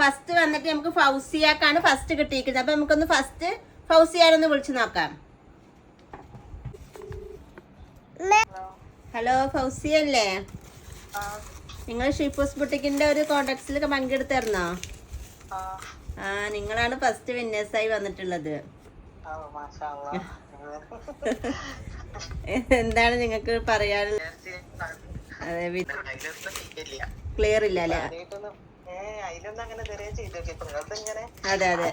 First വന്നിട്ട് നമുക്ക് ഫൗസിയാക്കാണ് first കിട്ടിയിരിക്കുന്നത്. അപ്പൊ നമുക്കൊന്ന് ഫസ്റ്റ് ഫൗസിയാനൊന്ന് വിളിച്ചു നോക്കാം. ഹലോ ഫൗസിയല്ലേ? നിങ്ങൾ ഷിഫൂസ് ബുട്ടിക്കിന്റെ ഒരു കോൺടാക്ട്സിലൊക്കെ പങ്കെടുത്തായിരുന്നോ? നിങ്ങളാണ് ഫസ്റ്റ് വിന്നേഴ്സായി വന്നിട്ടുള്ളത്. എന്താണ് നിങ്ങൾക്ക് പറയാനുള്ളത്? അതെ, ക്ലിയർ ഇല്ല അല്ലേ? അതെ അതെ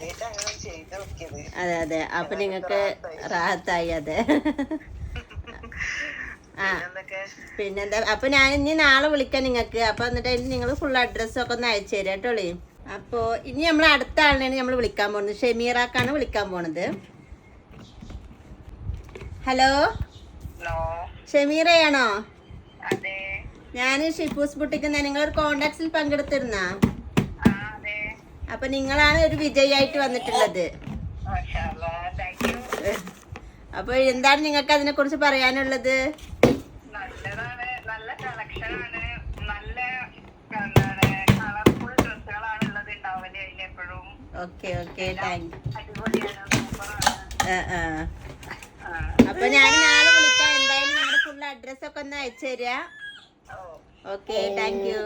അതെ അതെ. അപ്പൊ നിങ്ങക്ക് റാഹത്തായി. അതെ. പിന്നെന്താ, അപ്പൊ ഞാൻ ഇനി നാളെ വിളിക്കാം നിങ്ങക്ക്. അപ്പൊ എന്നിട്ട് നിങ്ങൾ ഫുൾ അഡ്രസ്സൊക്കെ ഒന്ന് അയച്ചു തരാം കേട്ടോളി. അപ്പൊ ഇനി നമ്മൾ അടുത്ത ആളിനെയാണ് നമ്മൾ വിളിക്കാൻ പോകുന്നത്. ഷെമീറാക്കാണ് വിളിക്കാൻ പോണത്. ഹലോ, ഷെമീറയാണോ? ഞാൻ ഷിഫൂസ് ബുട്ടിക്ക് നിങ്ങളൊരു കോണ്ടാക്ട്സിൽ പങ്കെടുത്തിരുന്ന. അപ്പൊ നിങ്ങളാണ് ഒരു വിജയായിട്ട് വന്നിട്ടുള്ളത്. അപ്പൊ എന്താണ് നിങ്ങൾക്ക് അതിനെ കുറിച്ച് പറയാനുള്ളത്? Okay okay, thank you. അപ്പൊ ഞാൻ നാളെ വിളിക്കാം. എന്തായാലും നിങ്ങളുടെ ഫുൾ അഡ്രസ് ഒക്കെ ഒന്ന് അയച്ചു തരാ. Okay, thank you.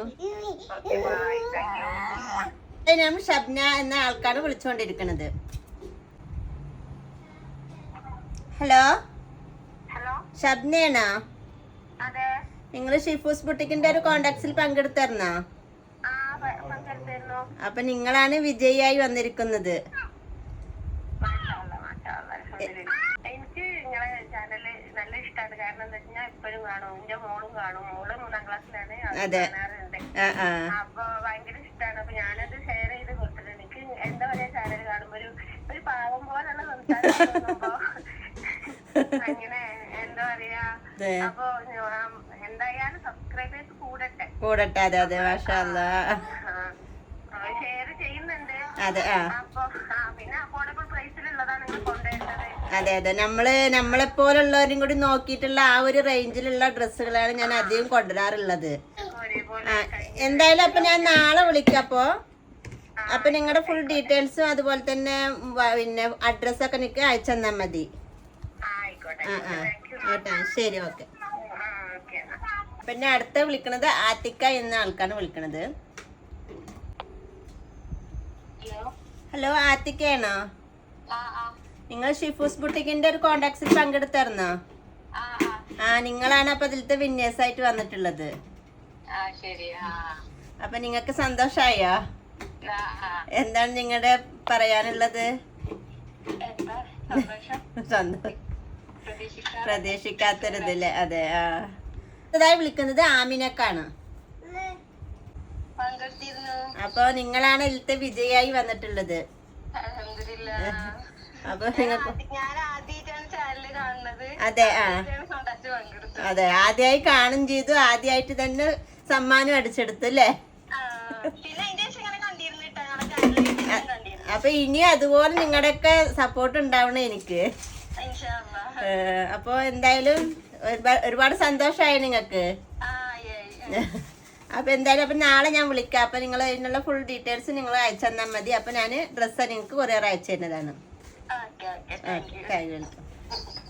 ഞാൻ ഷബ്ന എന്ന ആൾക്കാണ് വിളിച്ചുകൊണ്ടിരിക്കുന്നത്. ഹലോ, ഷബ്നയാണോ? നിങ്ങൾ ഷിഫൂസ് ബുട്ടിക്കിന്റെ ഒരു കോണ്ടാക്ട്സിൽ പങ്കെടുത്തായിരുന്നോ? അപ്പൊ നിങ്ങളാണ് വിജയിയായി വന്നിരിക്കുന്നത്. എനിക്ക് നിങ്ങളെ ചാനല് നല്ല ഇഷ്ടമാണ്. കാരണം എന്താ വെച്ചാൽ എപ്പോഴും കാണും, എന്റെ മോളും കാണും. മോള് 3ാം ക്ലാസ്സിലാണ്. അപ്പൊ ഭയങ്കര ഇഷ്ടമാണ്. അപ്പൊ ഞാനത് ഷെയർ ചെയ്ത് കൊടുത്തിട്ടുണ്ട്. എനിക്ക് എന്താ പറയാ, ചാനൽ കാണുമ്പോ ഒരു പാവം പോലുള്ള സംസാരം. അങ്ങനെ എന്താ പറയാ, അപ്പൊ എന്തായാലും സബ്സ്ക്രൈബേഴ്സ് കൂടട്ടെ. അതെ അതെ, മാഷാ അല്ലാഹ്. ഷെയർ ചെയ്യുന്നുണ്ട്. അതെ. അപ്പൊ പിന്നെ അഫോർഡബിൾ പ്രൈസിലുള്ളതാണ് നിങ്ങൾ കൊണ്ടുവരുന്നത്. അതെ അതെ, നമ്മളെപ്പോലുള്ളവരും കൂടി നോക്കിയിട്ടുള്ള ആ ഒരു റേഞ്ചിലുള്ള ഡ്രസ്സുകളാണ് ഞാൻ അധികം കൊണ്ടുവരാറുള്ളത്. എന്തായാലും അപ്പൊ ഞാൻ നാളെ വിളിക്കാം. അപ്പൊ നിങ്ങളുടെ ഫുൾ ഡീറ്റെയിൽസും അതുപോലെ തന്നെ പിന്നെ അഡ്രസ്സൊക്കെ എനിക്ക് അയച്ചു തന്നാൽ മതി. ശരി, ഓക്കെ. പിന്നെ അടുത്ത വിളിക്കണത് ആത്തിക്ക എന്ന ആൾക്കാണ് വിളിക്കണത്. ഹലോ, ആത്തിക്കയാണോ? നിങ്ങൾ ഷിഫൂസ് ബുട്ടിക്കിന്റെ ഒരു കോണ്ടാക്ട്സിൽ പങ്കെടുത്തായിരുന്നോ? നിങ്ങളാണ് അപ്പൊ അതിലത്തെ വിന്നേഴ്സ് ആയിട്ട് വന്നിട്ടുള്ളത്. അപ്പൊ നിങ്ങക്ക് സന്തോഷായോ? എന്താണ് നിങ്ങളുടെ പറയാനുള്ളത്? പ്രതീക്ഷിക്കാത്തൊരിതല്ലേ? അതെ. അടുത്തതായി വിളിക്കുന്നത് ആമിനക്കാണ്. അപ്പൊ നിങ്ങളാണ് ഇതിലത്തെ വിജയായി വന്നിട്ടുള്ളത്. അപ്പൊ നിങ്ങൾക്ക് അതെ അതെ, ആദ്യമായി കാണും ചെയ്തു. ആദ്യമായിട്ട് തന്നെ സമ്മാനം അടിച്ചെടുത്തു അല്ലേ? അപ്പൊ ഇനി അതുപോലെ നിങ്ങളുടെയൊക്കെ സപ്പോർട്ട് ഉണ്ടാവണം എനിക്ക്. അപ്പൊ എന്തായാലും ഒരുപാട് സന്തോഷമായി നിങ്ങൾക്ക്. അപ്പൊ എന്തായാലും അപ്പൊ നാളെ ഞാൻ വിളിക്കാം. അപ്പൊ നിങ്ങൾ അതിനുള്ള ഫുൾ ഡീറ്റെയിൽസ് നിങ്ങൾ അയച്ചു തന്നാൽ മതി. അപ്പൊ ഞാൻ ഡ്രസ്സ് നിങ്ങൾക്ക് കൊറിയർ അയച്ചു തരുന്നതാണ്. Okay, thank you.